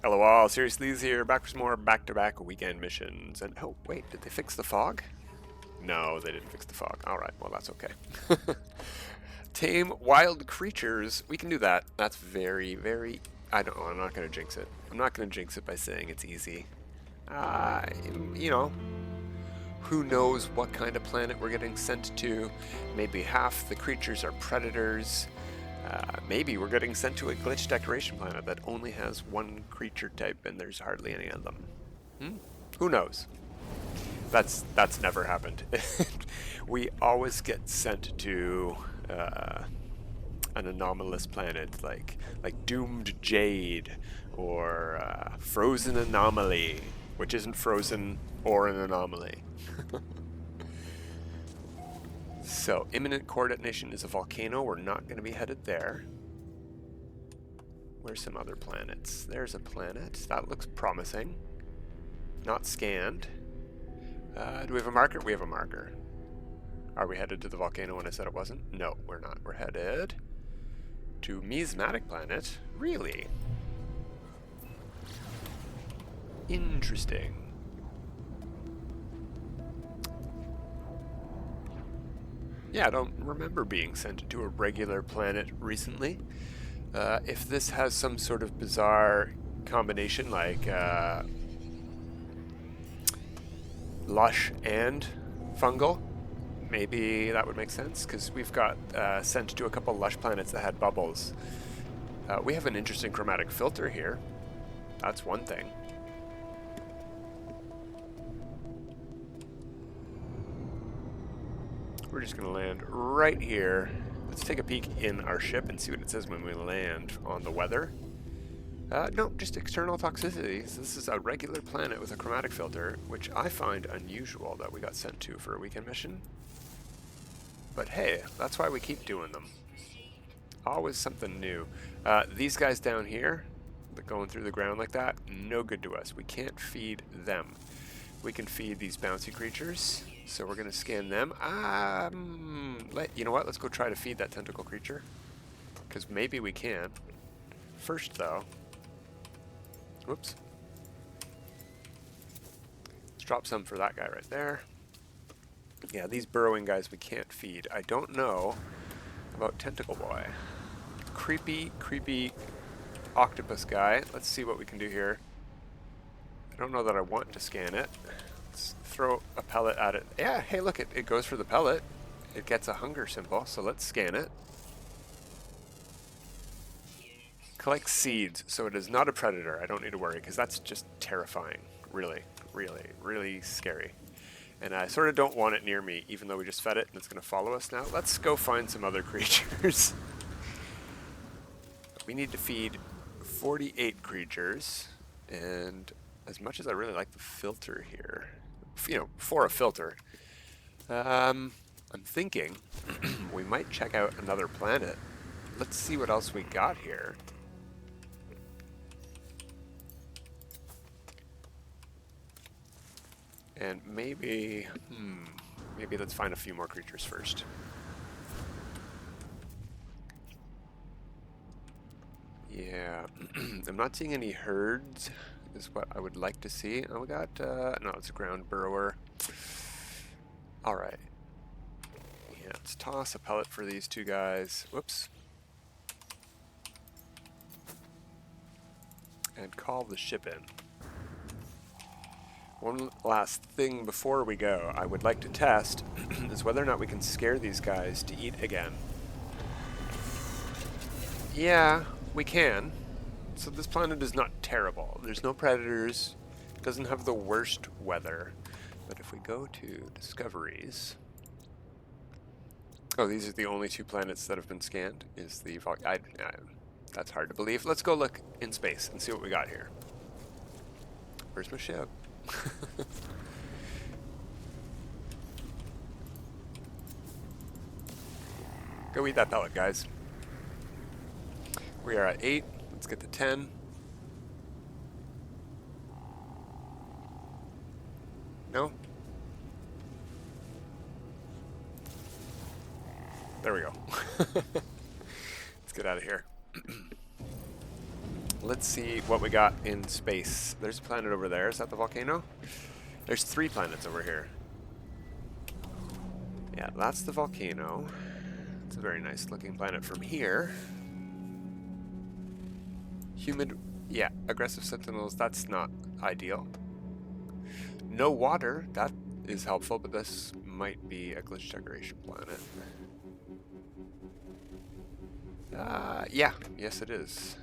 LOL, seriously, is here, back for some more back-to-back weekend missions. And oh, wait, did they fix the fog? No, they didn't fix the fog. Alright, well, that's okay. Tame wild creatures. We can do that. That's very, very... I don't know, I'm not going to jinx it. I'm not going to jinx it by saying it's easy. You know, who knows what kind of planet we're getting sent to. Maybe half the creatures are predators. Maybe we're getting sent to a glitch decoration planet that only has one creature type and there's hardly any of them. Who knows? That's never happened. We always get sent to an anomalous planet like Doomed Jade or Frozen Anomaly, which isn't frozen or an anomaly. So, imminent core detonation is a volcano. We're not going to be headed there. Where's some other planets? There's a planet. That looks promising. Not scanned. Do we have a marker? We have a marker. Are we headed to the volcano when I said it wasn't? No, we're not. We're headed to Miasmatic Planet. Really? Interesting. Yeah, I don't remember being sent to a regular planet recently. If this has some sort of bizarre combination like lush and fungal, maybe that would make sense, because we've got sent to a couple lush planets that had bubbles. We have an interesting chromatic filter here. That's one thing. We're just going to land right here. Let's take a peek in our ship and see what it says when we land on the weather. No, just external toxicities. This is a regular planet with a chromatic filter, which I find unusual that we got sent to for a weekend mission. But hey, that's why we keep doing them. Always something new. These guys down here, going through the ground like that, no good to us. We can't feed them. We can feed these bouncy creatures. So we're going to scan them. You know what? Let's go try to feed that tentacle creature. Because maybe we can. First, though... Whoops. Let's drop some for that guy right there. Yeah, these burrowing guys we can't feed. I don't know about Tentacle Boy. Creepy, creepy octopus guy. Let's see what we can do here. I don't know that I want to scan it. Let's throw a pellet at it. Yeah, hey look, it goes for the pellet. It gets a hunger symbol, so let's scan it. Collect seeds, so it is not a predator. I don't need to worry, because that's just terrifying. Really, really, really scary. And I sort of don't want it near me, even though we just fed it and it's going to follow us now. Let's go find some other creatures. We need to feed 48 creatures, and as much as I really like the filter here, you know, for a filter, I'm thinking we might check out another planet. Let's see what else we got here. And maybe, maybe let's find a few more creatures first. Yeah, I'm not seeing any herds, is what I would like to see. Oh, we got, no, it's a ground burrower. Alright. Yeah, let's toss a pellet for these two guys. Whoops. And call the ship in. One last thing before we go, I would like to test is whether or not we can scare these guys to eat again. Yeah, we can. So this planet is not terrible. There's no predators. It doesn't have the worst weather. But if we go to discoveries... Oh, these are the only two planets that have been scanned? Is the that's hard to believe. Let's go look in space and see what we got here. Where's my ship? Go eat that pellet, guys. We are at 8. Let's get to 10. No? There we go. Let's get out of here. Let's see what we got in space. There's a planet over there. Is that the volcano? There's 3 planets over here. Yeah, that's the volcano. It's a very nice looking planet from here. Humid, yeah, aggressive sentinels, that's not ideal. No water, that is helpful, but this might be a glitch decoration planet. Yeah, yes it is.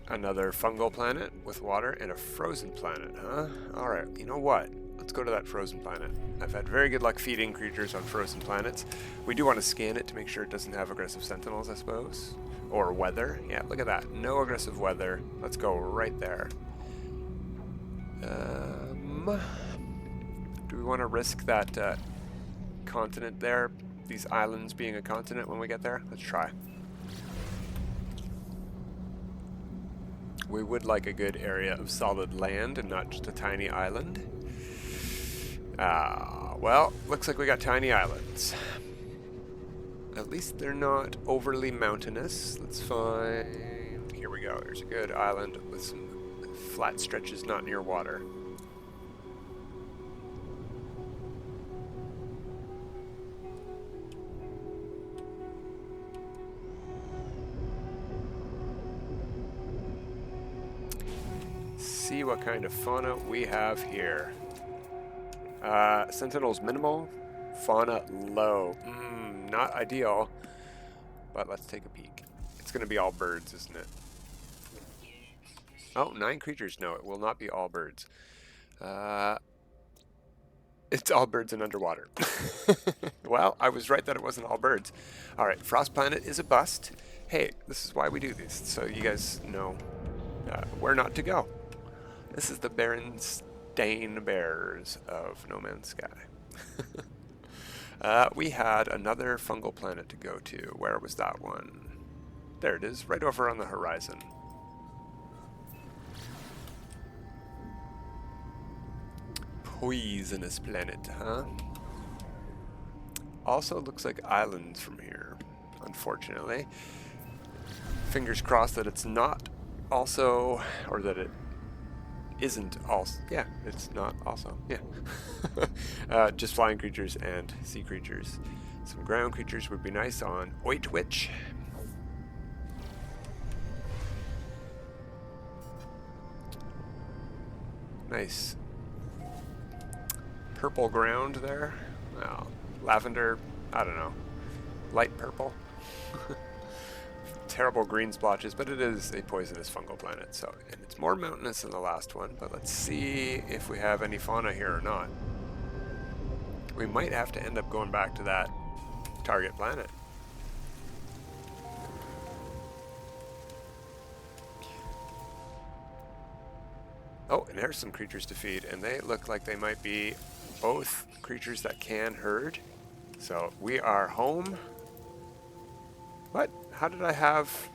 Another fungal planet with water and a frozen planet, huh? Alright, you know what? Let's go to that frozen planet. I've had very good luck feeding creatures on frozen planets. We do want to scan it to make sure it doesn't have aggressive sentinels, I suppose. Or weather. Yeah, look at that. No aggressive weather. Let's go right there. Do we want to risk that continent there? These islands being a continent when we get there? Let's try. We would like a good area of solid land and not just a tiny island. Well, looks like we got tiny islands. At least they're not overly mountainous. Let's find... Here we go. There's a good island with some flat stretches not near water. See what kind of fauna we have here. Sentinels minimal, fauna low. Not ideal, but let's take a peek. It's going to be all birds, isn't it? Oh, 9 creatures. No, it will not be all birds. It's all birds and underwater. Well, I was right that it wasn't all birds. All right, Frost Planet is a bust. Hey, this is why we do these, so you guys know where not to go. This is the Berenstain Bears of No Man's Sky. We had another fungal planet to go to. Where was that one? There it is, right over on the horizon. Poisonous planet, huh? Also looks like islands from here, unfortunately. Fingers crossed that it's not also, or that it isn't also, yeah, it's not also, yeah. Just flying creatures and sea creatures. Some ground creatures would be nice on Oitwich. Nice purple ground there. Well, lavender, I don't know, light purple. Terrible green splotches, but it is a poisonous fungal planet, so, and it's more mountainous than the last one, but let's see if we have any fauna here or not. We might have to end up going back to that target planet. Oh, and there's some creatures to feed, and they look like they might be both creatures that can herd. So we are home. What? How did I have...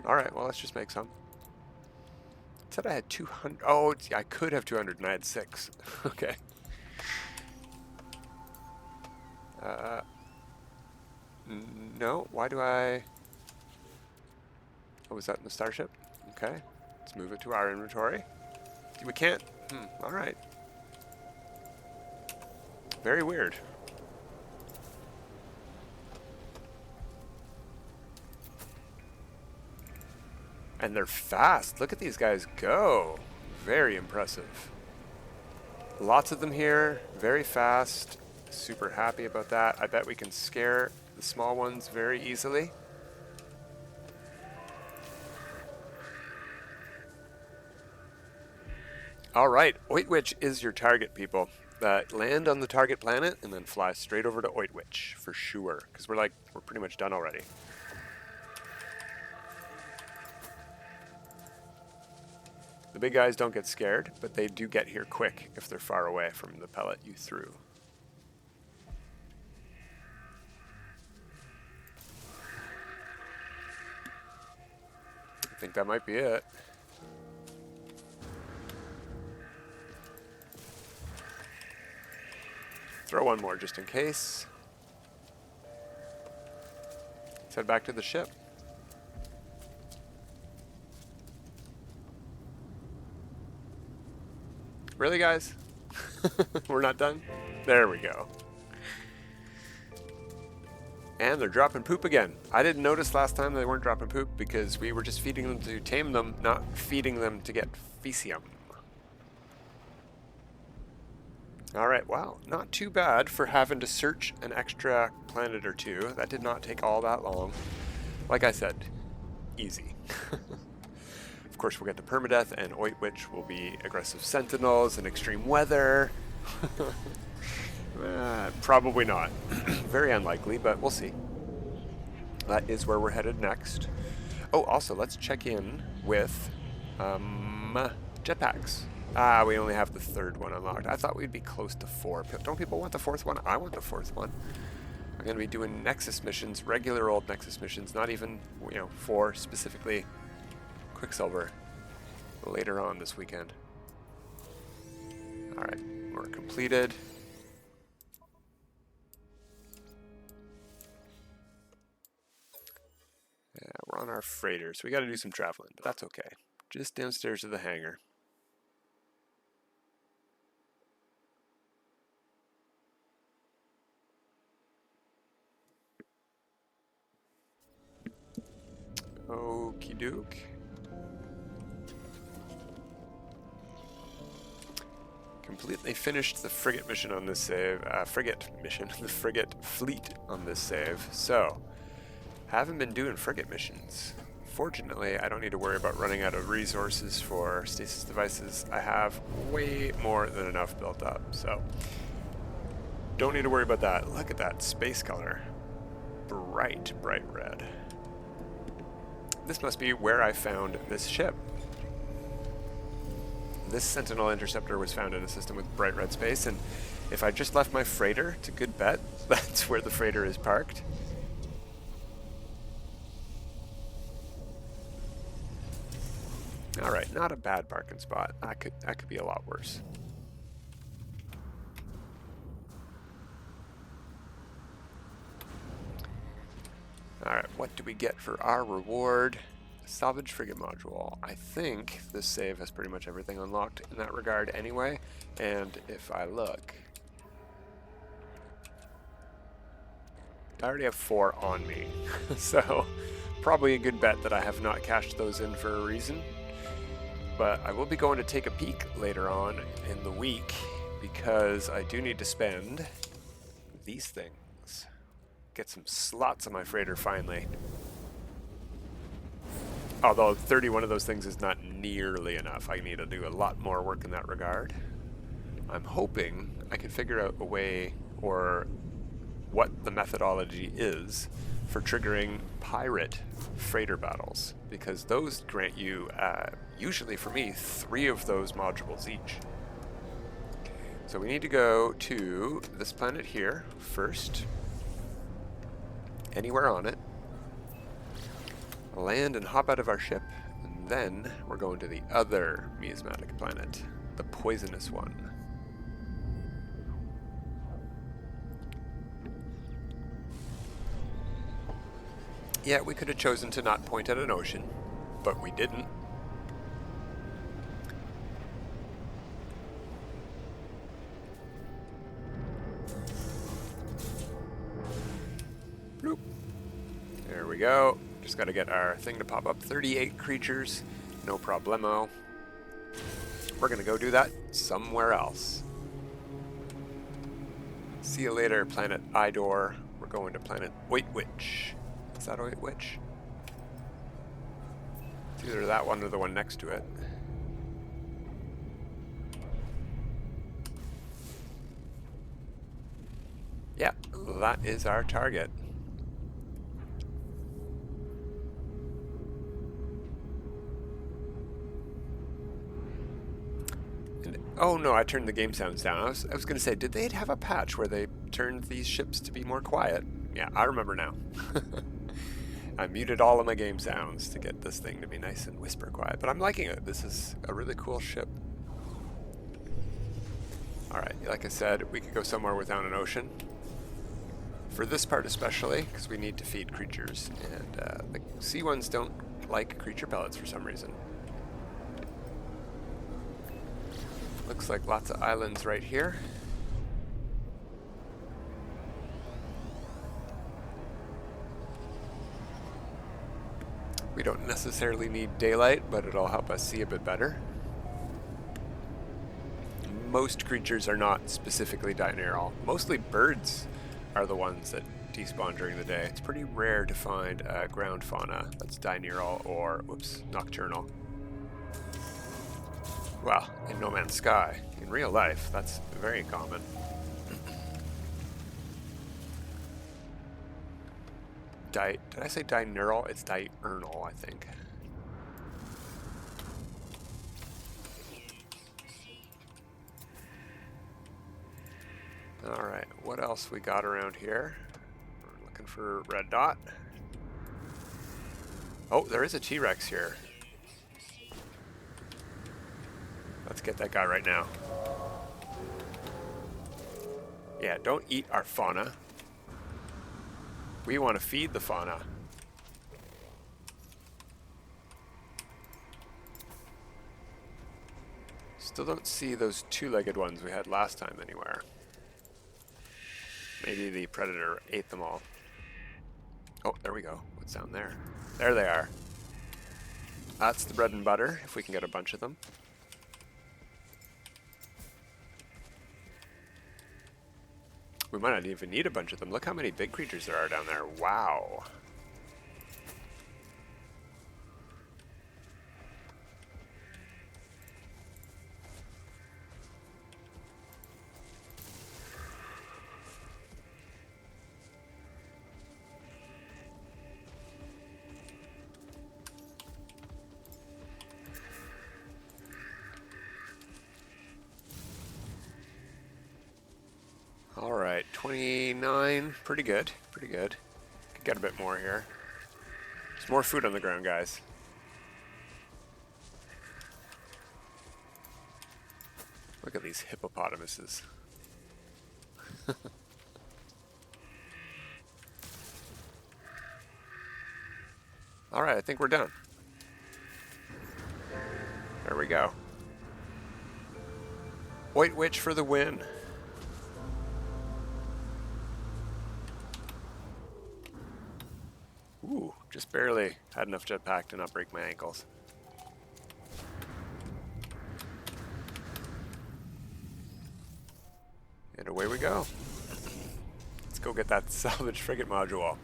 Alright, well, let's just make some. It said I had 200... Oh, I could have 200 and I had 6. Okay. No, why do I... Oh, was that in the starship? Okay. Let's move it to our inventory. We can't... alright. Very weird. And they're fast. Look at these guys go. Very impressive. Lots of them here. Very fast. Super happy about that. I bet we can scare the small ones very easily. Alright, Oitwich is your target, people. Land on the target planet and then fly straight over to Oitwich for sure. Because we're pretty much done already. The big guys don't get scared, but they do get here quick if they're far away from the pellet you threw. I think that might be it. Throw one more just in case. Let's head back to the ship. Really, guys? We're not done? There we go. And they're dropping poop again. I didn't notice last time they weren't dropping poop because we were just feeding them to tame them, not feeding them to get fecium. Alright, wow. Not too bad for having to search an extra planet or two. That did not take all that long. Like I said, easy. Of course, we'll get to Permadeath, and Oitwich will be aggressive sentinels and extreme weather. Probably not. Very unlikely, but we'll see. That is where we're headed next. Oh, also, let's check in with jetpacks. We only have the third one unlocked. I thought we'd be close to 4. Don't people want the 4th one? I want the 4th one. I'm going to be doing Nexus missions, regular old Nexus missions, not even, you know, for specifically Quicksilver later on this weekend. Alright, we're completed. Yeah, we're on our freighter, so we got to do some traveling, but that's okay. Just downstairs to the hangar. Okie doke. Completely finished the frigate mission on this save. The frigate fleet on this save. So, haven't been doing frigate missions. Fortunately, I don't need to worry about running out of resources for stasis devices. I have way more than enough built up, so don't need to worry about that. Look at that space color. Bright, bright red. This must be where I found this ship. This Sentinel Interceptor was found in a system with bright red space, and if I just left my freighter, it's a good bet that's where the freighter is parked. Alright, not a bad parking spot. That could be a lot worse. Alright, what do we get for our reward? Salvage frigate module. I think this save has pretty much everything unlocked in that regard anyway. And if I look, I already have 4 on me. So probably a good bet that I have not cashed those in for a reason. But I will be going to take a peek later on in the week because I do need to spend these things. Get some slots on my freighter finally. Although 31 of those things is not nearly enough. I need to do a lot more work in that regard. I'm hoping I can figure out a way, or what the methodology is, for triggering pirate freighter battles. Because those grant you, usually for me, 3 of those modules each. So we need to go to this planet here first. Anywhere on it. Land and hop out of our ship, and then we're going to the other miasmatic planet, the poisonous one. Yeah, we could have chosen to not point at an ocean, but we didn't. Bloop. There we go. Just got to get our thing to pop up. 38 creatures, no problemo. We're going to go do that somewhere else. See you later, planet Idor. We're going to planet Oitwich. Is that Oitwich? It's either that one or the one next to it. Yeah, that is our target. Oh no, I turned the game sounds down. I was going to say, did they have a patch where they turned these ships to be more quiet? Yeah, I remember now. I muted all of my game sounds to get this thing to be nice and whisper quiet, but I'm liking it. This is a really cool ship. Alright, like I said, we could go somewhere without an ocean. For this part especially, because we need to feed creatures, and the sea ones don't like creature pellets for some reason. Looks like lots of islands right here. We don't necessarily need daylight, but it'll help us see a bit better. Most creatures are not specifically diurnal. Mostly birds are the ones that despawn during the day. It's pretty rare to find ground fauna that's diurnal or, whoops, nocturnal. Well, in No Man's Sky, in real life, that's very common. Did I say diurnal? It's diurnal, I think. Alright, what else we got around here? We're looking for red dot. Oh, there is a T-Rex here. Let's get that guy right now. Yeah, don't eat our fauna. We want to feed the fauna. Still don't see those two-legged ones we had last time anywhere. Maybe the predator ate them all. Oh, there we go. What's down there? There they are. That's the bread and butter, if we can get a bunch of them. We might not even need a bunch of them. Look how many big creatures there are down there. Wow. Alright, 29. Pretty good. Pretty good. Could get a bit more here. There's more food on the ground, guys. Look at these hippopotamuses. Alright, I think we're done. There we go. Oitwich for the win. Ooh, just barely had enough jetpack to not break my ankles. And away we go. Let's go get that salvage frigate module.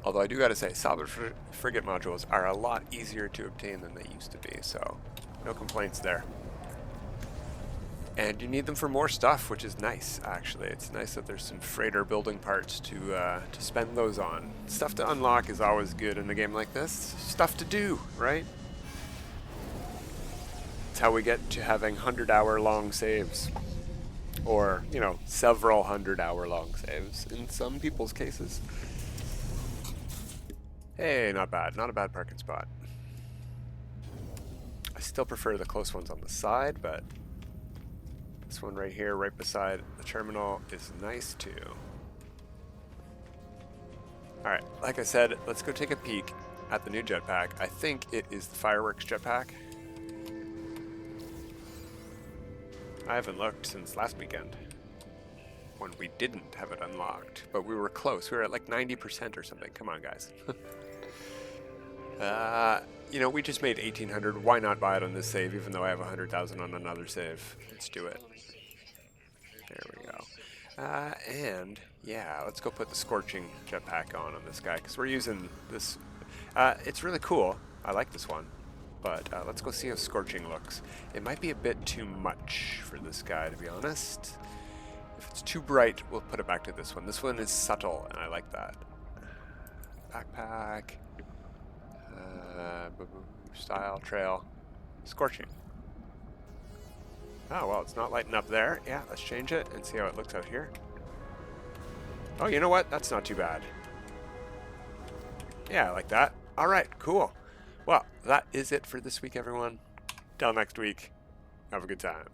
Although I do gotta say, salvage frigate modules are a lot easier to obtain than they used to be, so no complaints there. And you need them for more stuff, which is nice, actually. It's nice that there's some freighter building parts to spend those on. Stuff to unlock is always good in a game like this. Stuff to do, right? It's how we get to having 100-hour-long saves. Or, you know, several 100-hour-long saves in some people's cases. Hey, not bad. Not a bad parking spot. I still prefer the close ones on the side, but this one right here, right beside the terminal, is nice too. Alright, like I said, let's go take a peek at the new jetpack. I think it is the fireworks jetpack. I haven't looked since last weekend, when we didn't have it unlocked, but we were close. We were at like 90% or something. Come on, guys. You know, we just made 1,800. Why not buy it on this save, even though I have 100,000 on another save? Let's do it. There we go. And, yeah, let's go put the Scorching jetpack on this guy, because we're using this. It's really cool. I like this one. But let's go see how Scorching looks. It might be a bit too much for this guy, to be honest. If it's too bright, we'll put it back to this one. This one is subtle, and I like that. Backpack. Style, trail, Scorching. Oh, well, it's not lighting up there. Yeah, let's change it and see how it looks out here. Oh, you know what? That's not too bad. Yeah, I like that. All right, cool. Well, that is it for this week, everyone. Till next week, have a good time.